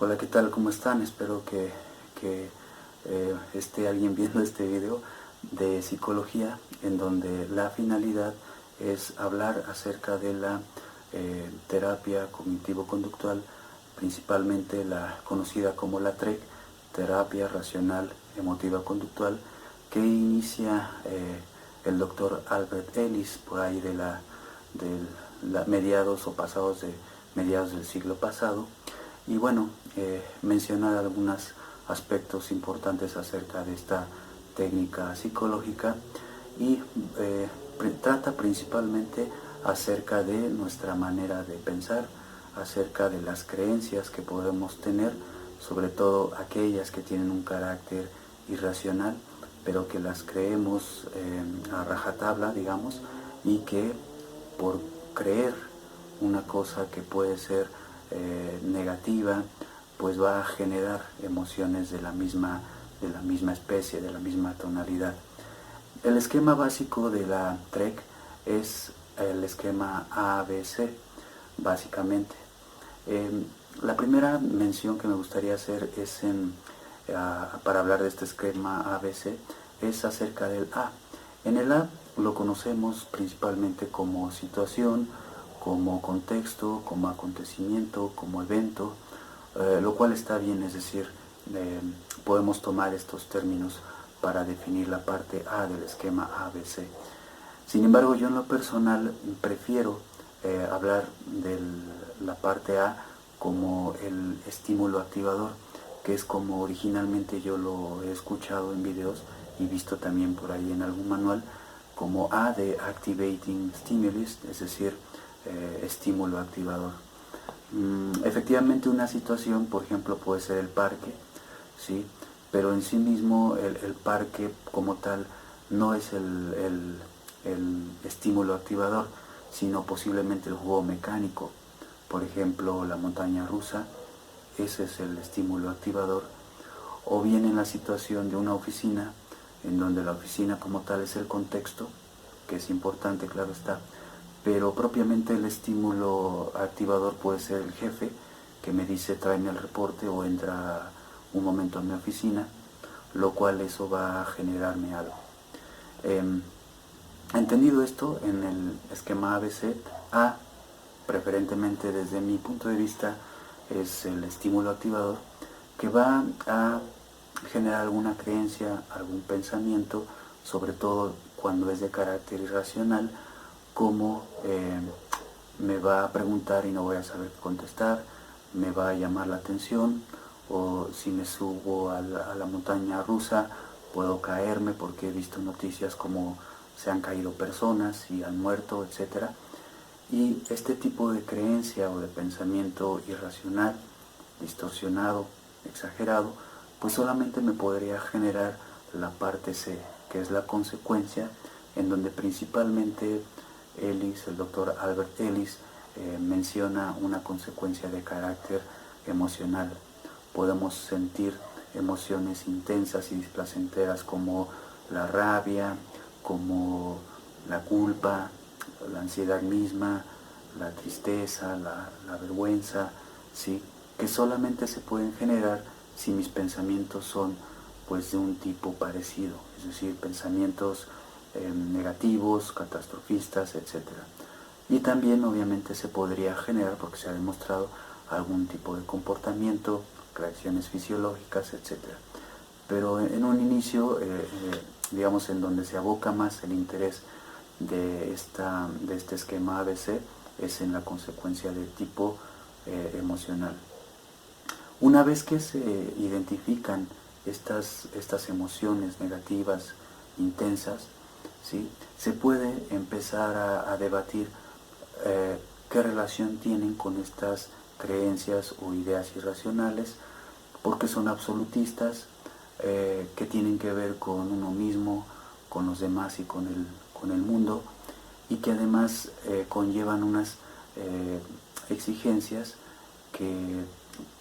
Hola, ¿qué tal? ¿Cómo están? Espero que esté alguien viendo este video de psicología, en donde la finalidad es hablar acerca de la terapia cognitivo-conductual, principalmente la conocida como la TREC, terapia racional emotiva conductual, que inicia el doctor Albert Ellis por ahí de mediados o pasados de mediados del siglo pasado. Y bueno, mencionar algunos aspectos importantes acerca de esta técnica psicológica y trata principalmente acerca de nuestra manera de pensar, acerca de las creencias que podemos tener, sobre todo aquellas que tienen un carácter irracional, pero que las creemos a rajatabla, digamos, y que por creer una cosa que puede ser negativa, pues va a generar emociones de la misma especie, de la misma tonalidad. El esquema básico de la TREC es el esquema ABC, básicamente. La primera mención que me gustaría hacer es para hablar de este esquema ABC, es acerca del A. En el A lo conocemos principalmente como situación, como contexto, como acontecimiento, como evento, lo cual está bien, es decir, podemos tomar estos términos para definir la parte A del esquema ABC. Sin embargo, yo en lo personal prefiero hablar de la parte A como el estímulo activador, que es como originalmente yo lo he escuchado en videos y visto también por ahí en algún manual, como A de Activating Stimulus, es decir, estímulo activador. Efectivamente, una situación, por ejemplo, puede ser el parque, ¿sí? Pero en sí mismo el parque como tal no es el estímulo activador, sino posiblemente el juego mecánico. Por ejemplo, la montaña rusa, ese es el estímulo activador. O bien en la situación de una oficina, en donde la oficina como tal es el contexto, que es importante, claro está, pero propiamente el estímulo activador puede ser el jefe, que me dice tráeme el reporte o entra un momento a mi oficina, lo cual eso va a generarme algo. Entendido esto, en el esquema ABC, A, preferentemente desde mi punto de vista, es el estímulo activador, que va a generar alguna creencia, algún pensamiento, sobre todo cuando es de carácter irracional, como me va a preguntar y no voy a saber qué contestar, me va a llamar la atención, o si me subo a la montaña rusa puedo caerme porque he visto noticias como se han caído personas y han muerto, etc. Y este tipo de creencia o de pensamiento irracional, distorsionado, exagerado, pues solamente me podría generar la parte C, que es la consecuencia, en donde principalmente Ellis, el doctor Albert Ellis, menciona una consecuencia de carácter emocional. Podemos sentir emociones intensas y displacenteras como la rabia, como la culpa, la ansiedad misma, la tristeza, la vergüenza, ¿sí? Que solamente se pueden generar si mis pensamientos son pues de un tipo parecido, es decir, pensamientos negativos, catastrofistas, etc. Y también obviamente se podría generar, porque se ha demostrado, algún tipo de comportamiento, reacciones fisiológicas, etc. Pero en un inicio, digamos, en donde se aboca más el interés de este esquema ABC, es en la consecuencia de tipo emocional. Una vez que se identifican estas emociones negativas, intensas, ¿sí? Se puede empezar a debatir qué relación tienen con estas creencias o ideas irracionales, porque son absolutistas, que tienen que ver con uno mismo, con los demás y con el mundo, y que además conllevan unas exigencias que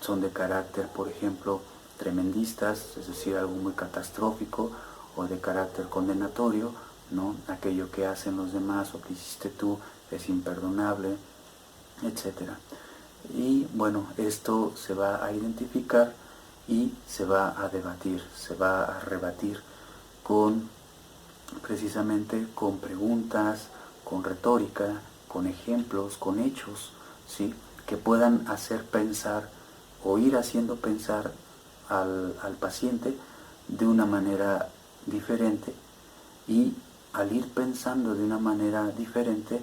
son de carácter, por ejemplo, tremendistas, es decir, algo muy catastrófico, o de carácter condenatorio, ¿no? Aquello que hacen los demás o que hiciste tú es imperdonable, etc. Y bueno, esto se va a identificar y se va a debatir, se va a rebatir con precisamente con preguntas, con retórica, con ejemplos, con hechos, ¿sí? Que puedan hacer pensar o ir haciendo pensar al paciente de una manera diferente, y al ir pensando de una manera diferente,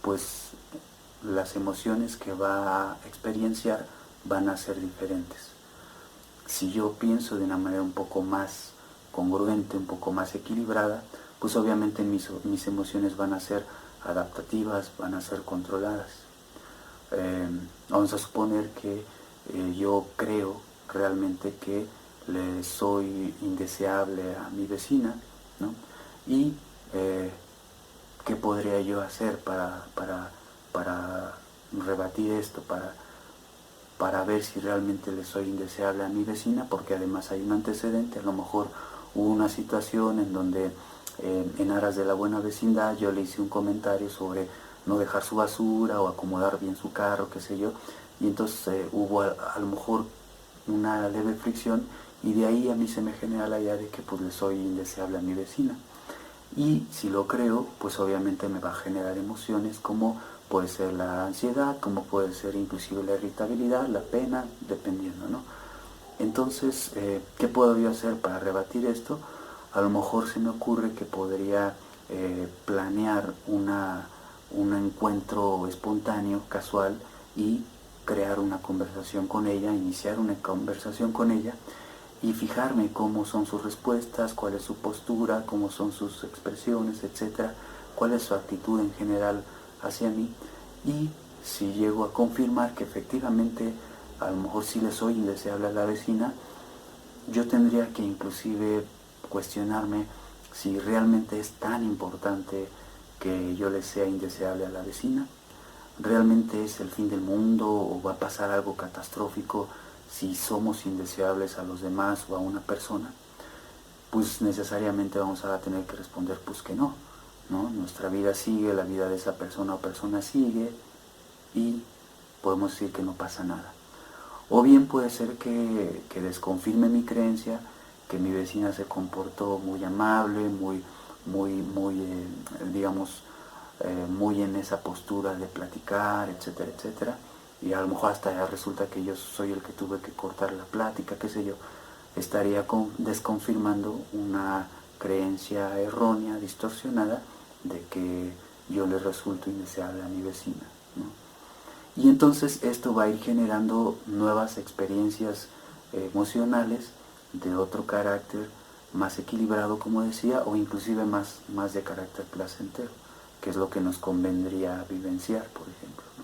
pues las emociones que va a experienciar van a ser diferentes. Si yo pienso de una manera un poco más congruente, un poco más equilibrada, pues obviamente mis emociones van a ser adaptativas, van a ser controladas. Vamos a suponer que yo creo realmente que le soy indeseable a mi vecina, ¿no? Y qué podría yo hacer para rebatir esto, para ver si realmente le soy indeseable a mi vecina, porque además hay un antecedente. A lo mejor hubo una situación en donde en aras de la buena vecindad yo le hice un comentario sobre no dejar su basura o acomodar bien su carro, qué sé yo, y entonces hubo a lo mejor una leve fricción, y de ahí a mí se me genera la idea de que pues le soy indeseable a mi vecina. Y si lo creo, pues obviamente me va a generar emociones como puede ser la ansiedad, como puede ser inclusive la irritabilidad, la pena, dependiendo, ¿no? Entonces, ¿qué puedo yo hacer para rebatir esto? A lo mejor se me ocurre que podría planear un encuentro espontáneo, casual, y crear una conversación con ella, iniciar una conversación con ella, y fijarme cómo son sus respuestas, cuál es su postura, cómo son sus expresiones, etcétera, cuál es su actitud en general hacia mí. Y si llego a confirmar que efectivamente a lo mejor sí le soy indeseable a la vecina, yo tendría que inclusive cuestionarme si realmente es tan importante que yo le sea indeseable a la vecina. ¿Realmente es el fin del mundo o va a pasar algo catastrófico si somos indeseables a los demás o a una persona? Pues necesariamente vamos a tener que responder pues que no, ¿no? Nuestra vida sigue, la vida de esa persona o persona sigue, y podemos decir que no pasa nada. O bien puede ser que desconfirme mi creencia, que mi vecina se comportó muy amable, digamos, muy en esa postura de platicar, etcétera, etcétera. Y a lo mejor hasta ya resulta que yo soy el que tuve que cortar la plática, qué sé yo. Estaría desconfirmando una creencia errónea, distorsionada, de que yo le resulto indeseable a mi vecina, ¿no? Y entonces esto va a ir generando nuevas experiencias emocionales de otro carácter, más equilibrado, como decía, o inclusive más de carácter placentero, que es lo que nos convendría vivenciar, por ejemplo, ¿no?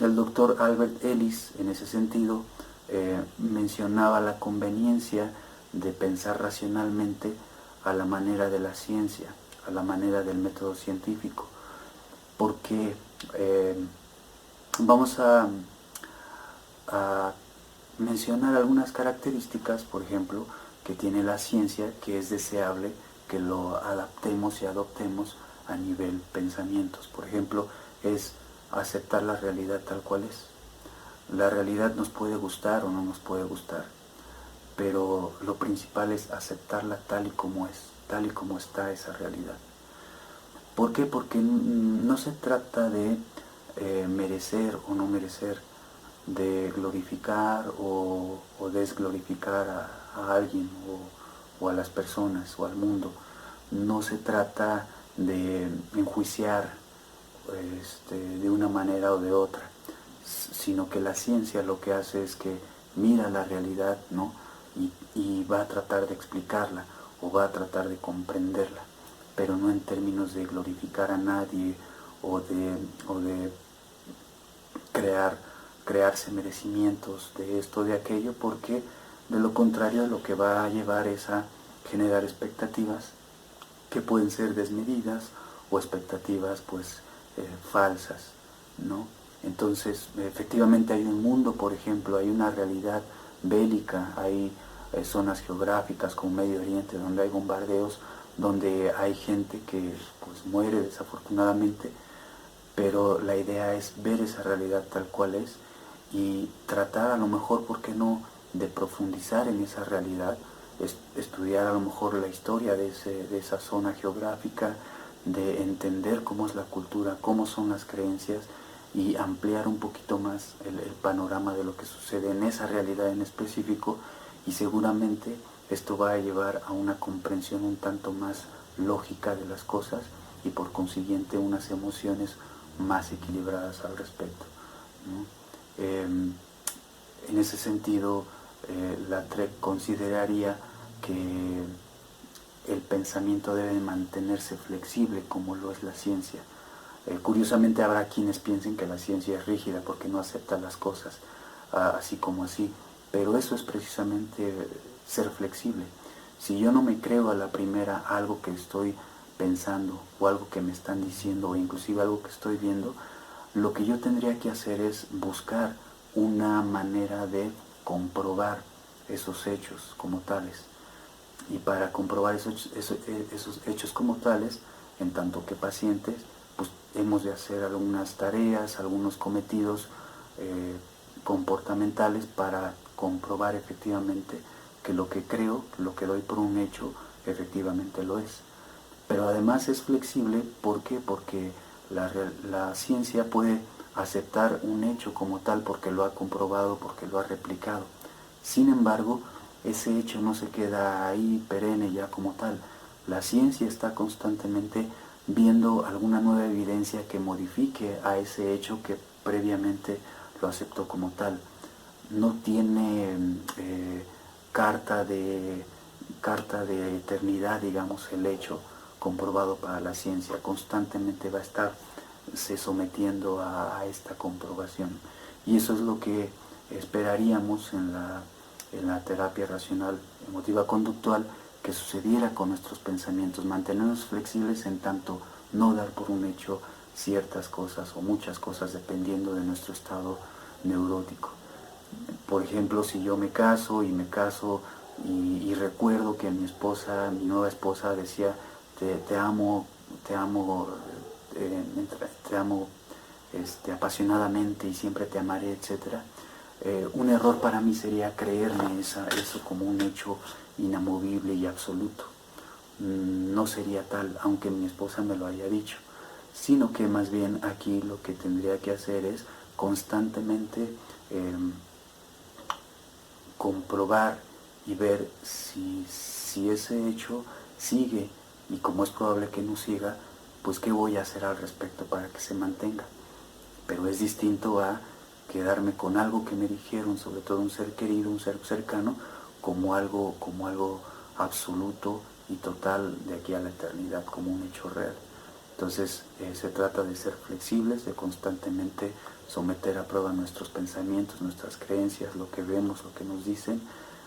El doctor Albert Ellis, en ese sentido, mencionaba la conveniencia de pensar racionalmente a la manera de la ciencia, a la manera del método científico, porque vamos a mencionar algunas características, por ejemplo, que tiene la ciencia, que es deseable que lo adaptemos y adoptemos a nivel pensamientos. Por ejemplo, es aceptar la realidad tal cual es. La realidad nos puede gustar o no nos puede gustar, pero lo principal es aceptarla tal y como es, tal y como está esa realidad. ¿Por qué? Porque no se trata de merecer o no merecer, de glorificar o desglorificar a alguien o a las personas o al mundo. No se trata de enjuiciar de una manera o de otra, sino que la ciencia lo que hace es que mira la realidad, ¿no? y va a tratar de explicarla o va a tratar de comprenderla, pero no en términos de glorificar a nadie o de crearse merecimientos de esto o de aquello, porque de lo contrario lo que va a llevar es a generar expectativas que pueden ser desmedidas o expectativas pues falsas, ¿no? Entonces efectivamente hay un mundo, por ejemplo, hay una realidad bélica, hay zonas geográficas como Medio Oriente donde hay bombardeos, donde hay gente que pues muere desafortunadamente, pero la idea es ver esa realidad tal cual es y tratar a lo mejor, ¿por qué no?, de profundizar en esa realidad, estudiar a lo mejor la historia de esa zona geográfica, de entender cómo es la cultura, cómo son las creencias y ampliar un poquito más el panorama de lo que sucede en esa realidad en específico, y seguramente esto va a llevar a una comprensión un tanto más lógica de las cosas y por consiguiente unas emociones más equilibradas al respecto, ¿no? En ese sentido, la TREC consideraría que el pensamiento debe mantenerse flexible como lo es la ciencia. Curiosamente habrá quienes piensen que la ciencia es rígida porque no acepta las cosas así como así, pero eso es precisamente ser flexible. Si yo no me creo a la primera algo que estoy pensando o algo que me están diciendo o inclusive algo que estoy viendo, lo que yo tendría que hacer es buscar una manera de comprobar esos hechos como tales. Y para comprobar esos hechos como tales, en tanto que pacientes, pues hemos de hacer algunas tareas, algunos cometidos comportamentales para comprobar efectivamente que lo que creo, lo que doy por un hecho, efectivamente lo es. Pero además es flexible, ¿por qué? Porque la ciencia puede aceptar un hecho como tal porque lo ha comprobado, porque lo ha replicado. Sin embargo, ese hecho no se queda ahí perenne ya como tal. La ciencia está constantemente viendo alguna nueva evidencia que modifique a ese hecho que previamente lo aceptó como tal. No tiene carta de eternidad, digamos, el hecho comprobado para la ciencia. Constantemente va a estarse sometiendo a esta comprobación. Y eso es lo que esperaríamos en la terapia racional emotiva conductual que sucediera con nuestros pensamientos, mantenernos flexibles en tanto no dar por un hecho ciertas cosas o muchas cosas dependiendo de nuestro estado neurótico. Por ejemplo, si yo me caso y recuerdo que mi esposa, mi nueva esposa decía te amo, te amo apasionadamente y siempre te amaré, etc. Un error para mí sería creerme eso como un hecho inamovible y absoluto. No sería tal, aunque mi esposa me lo haya dicho, sino que más bien aquí lo que tendría que hacer es constantemente comprobar y ver si ese hecho sigue, y como es probable que no siga, pues qué voy a hacer al respecto para que se mantenga. Pero es distinto a quedarme con algo que me dijeron, sobre todo un ser querido, un ser cercano, como algo absoluto y total de aquí a la eternidad, como un hecho real. Entonces se trata de ser flexibles, de constantemente someter a prueba nuestros pensamientos, nuestras creencias, lo que vemos, lo que nos dicen,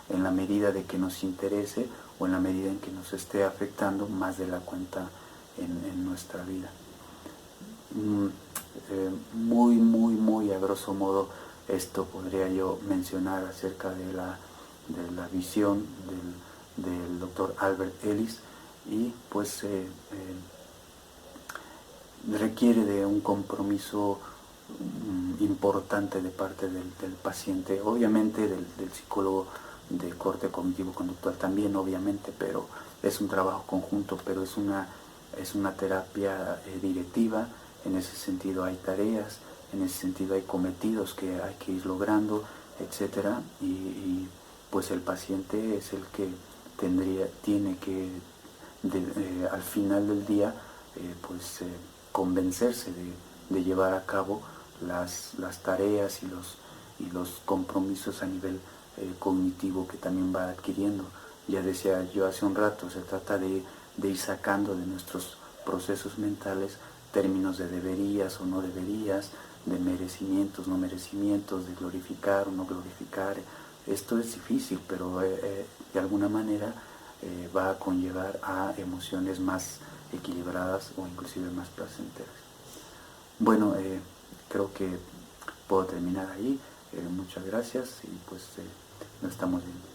en la medida de que nos interese o en la medida en que nos esté afectando más de la cuenta en nuestra vida. Muy a grosso modo esto podría yo mencionar acerca de la visión del doctor Albert Ellis, y pues requiere de un compromiso importante de parte del paciente, obviamente del psicólogo de corte cognitivo-conductual también, obviamente, pero es un trabajo conjunto, pero es una terapia directiva. En ese sentido hay tareas, en ese sentido hay cometidos que hay que ir logrando, etcétera, y pues el paciente es el que tiene que al final del día convencerse de llevar a cabo las tareas y los compromisos a nivel cognitivo que también va adquiriendo. Ya decía yo hace un rato, se trata de ir sacando de nuestros procesos mentales términos de deberías o no deberías, de merecimientos, no merecimientos, de glorificar o no glorificar. Esto es difícil, pero de alguna manera va a conllevar a emociones más equilibradas o inclusive más placenteras. Bueno, creo que puedo terminar ahí. Muchas gracias y pues nos estamos viendo.